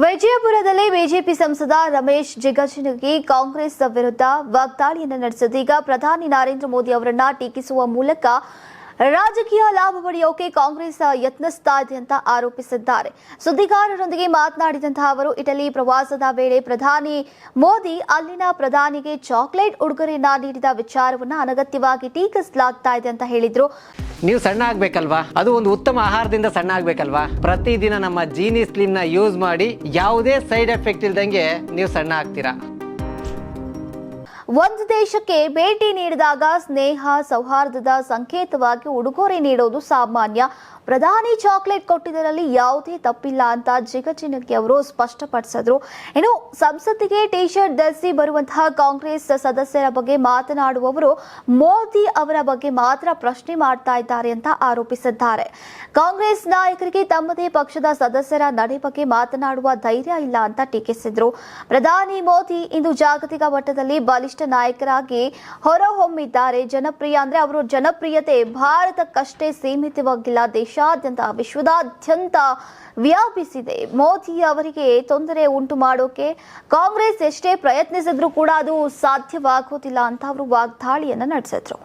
ವಿಜಯಪುರದಲ್ಲಿ ಬಿಜೆಪಿ ಸಂಸದ ರಮೇಶ್ ಜಿಗಜಿಣಗಿ ಕಾಂಗ್ರೆಸ್ ವಿರುದ್ಧ ವಾಗ್ದಾಳಿಯನ್ನು ನಡೆಸಿದ್ದು ಈಗ ಪ್ರಧಾನಿ ನರೇಂದ್ರ ಮೋದಿ ಅವರನ್ನ ಟೀಕಿಸುವ ಮೂಲಕ ರಾಜಕೀಯ ಲಾಭ ಪಡೆಯೋಕೆ ಕಾಂಗ್ರೆಸ್ ಯತ್ನಿಸ್ತಾ ಇದೆ ಅಂತ ಆರೋಪಿಸಿದ್ದಾರೆ. ಸುದ್ದಿಗಾರರೊಂದಿಗೆ ಮಾತನಾಡಿದಂತಹ ಅವರು ಇಟಲಿ ಪ್ರವಾಸದ ವೇಳೆ ಪ್ರಧಾನಿ ಮೋದಿ ಅಲ್ಲಿನ ಪ್ರಧಾನಿಗೆ ಚಾಕ್ಲೇಟ್ ಉಡುಗೊರೆಯನ್ನ ನೀಡಿದ ವಿಚಾರವನ್ನ ಅನಗತ್ಯವಾಗಿ ಟೀಕಿಸಲಾಗ್ತಾ ಇದೆ ಅಂತ ಹೇಳಿದ್ರು. ನೀವು ಸಣ್ಣ ಆಗ್ಬೇಕಲ್ವಾ, ಅದು ಒಂದು ಉತ್ತಮ ಆಹಾರದಿಂದ ಸಣ್ಣ ಆಗ್ಬೇಕಲ್ವಾ. ಪ್ರತಿದಿನ ನಮ್ಮ ಜೀನಿ ಸ್ಲಿಮ್ ನ ಯೂಸ್ ಮಾಡಿ ಯಾವುದೇ ಸೈಡ್ ಎಫೆಕ್ಟ್ ಇಲ್ದಂಗೆ ನೀವು ಸಣ್ಣ ಆಗ್ತೀರಾ. ಒಂದು ದೇಶಕ್ಕೆ ಭೇಟಿ ನೀಡಿದಾಗ ಸ್ನೇಹ ಸೌಹಾರ್ದದ ಸಂಕೇತವಾಗಿ ಉಡುಗೊರೆ ನೀಡೋದು ಸಾಮಾನ್ಯ. ಪ್ರಧಾನಿ ಚಾಕ್ಲೇಟ್ ಕೊಟ್ಟಿದ್ದರಲ್ಲಿ ಯಾವುದೇ ತಪ್ಪಿಲ್ಲ ಅಂತ ಜಿಗಜಿಣಗಿ ಅವರು ಸ್ಪಷ್ಟಪಡಿಸಿದ್ರು. ಇನ್ನು ಸಂಸತ್ತಿಗೆ ಟಿ ಶರ್ಟ್ ಧರಿಸಿ ಬರುವಂತಹ ಕಾಂಗ್ರೆಸ್ ಸದಸ್ಯರ ಬಗ್ಗೆ ಮಾತನಾಡುವವರು ಮೋದಿ ಅವರ ಬಗ್ಗೆ ಮಾತ್ರ ಪ್ರಶ್ನೆ ಮಾಡ್ತಾ ಇದ್ದಾರೆ ಅಂತ ಆರೋಪಿಸಿದ್ದಾರೆ. ಕಾಂಗ್ರೆಸ್ ನಾಯಕರಿಗೆ ತಮ್ಮದೇ ಪಕ್ಷದ ಸದಸ್ಯರ ನಡೆ ಬಗ್ಗೆ ಮಾತನಾಡುವ ಧೈರ್ಯ ಇಲ್ಲ ಅಂತ ಟೀಕಿಸಿದ್ರು. ಪ್ರಧಾನಿ ಮೋದಿ ಇಂದು ಜಾಗತಿಕ ಮಟ್ಟದಲ್ಲಿ ಬಲಿಷ್ಠ ನಾಯಕರಾಗಿ ಹೊರಹೊಮ್ಮಿದ್ದಾರೆ. ಅವರ ಜನಪ್ರಿಯತೆ ಭಾರತಕ್ಕಷ್ಟೇ ಸೀಮಿತವಾಗಿಲ್ಲ, ದೇಶಾದ್ಯಂತ ವಿಶ್ವದಾದ್ಯಂತ ವ್ಯಾಪಿಸಿದೆ. ಮೋದಿ ಅವರಿಗೆ ತೊಂದರೆ ಉಂಟು ಮಾಡೋಕೆ ಕಾಂಗ್ರೆಸ್ ಎಷ್ಟೇ ಪ್ರಯತ್ನಿಸಿದ್ರೂ ಕೂಡ ಅದು ಸಾಧ್ಯವಾಗುವುದಿಲ್ಲ ಅಂತ ಅವರು ವಾಗ್ದಾಳಿಯನ್ನು ನಡೆಸಿದ್ರು.